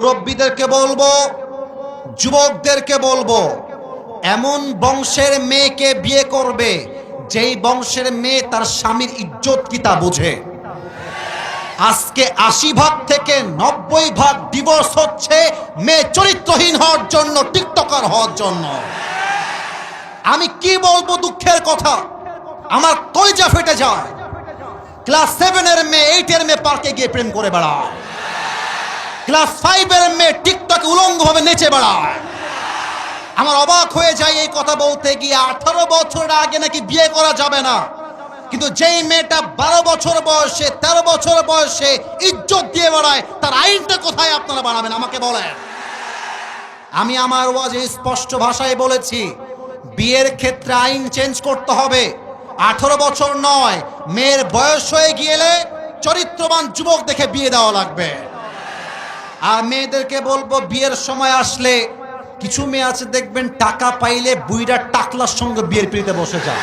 মুরব্বীদেরকে বলবো, যুবকদেরকে বলবো, এমন বংশের মেয়েকে বিয়ে করবে যেই বংশের মেয়ে তার স্বামীর ইজ্জত কি তা বুঝে। আজকে 80% থেকে 90% ডিভোর্স হচ্ছে মেয়ে চরিত্রহীন হওয়ার জন্য, টিকটকার হওয়ার জন্য। আমি কি বলবো, দুঃখের কথা, আমার কলিজা ফেটে যায়। ক্লাস 7 এর মেয়ে, 8 এর মেয়ে পার্কে গিয়ে প্রেম করে বেড়ায়, ক্লাস 5 এর মেয়ে টিকটকে উলঙ্গভাবে নেচে বেড়ায়। আমার অবাক হয়ে যায় এই কথা বলতে গিয়ে। 18 বছর আগে নাকি বিয়ে করা যাবে না, কিন্তু যেই মেয়েটা 12 বছর বয়সে, 13 বছর বয়সে ইজ্জত দিয়ে বেড়ায়, তার আইনটা কোথায় আপনারা বানাবেন আমাকে বলেন। আমি আমার ওয়াজে স্পষ্ট ভাষায় বলেছি, বিয়ের ক্ষেত্রে আইন চেঞ্জ করতে হবে। 18 বছর নয়, মেয়ের বয়স হয়ে গেলে চরিত্রবান যুবক দেখে বিয়ে দেওয়া লাগবে। আর মেয়েদেরকে বলবো, বিয়ের সময় আসলে কিছু মেয়ে আছে দেখবেন টাকা পাইলে বুইড়া টাকলার সঙ্গে বিয়ের পিড়িতে বসে যায়।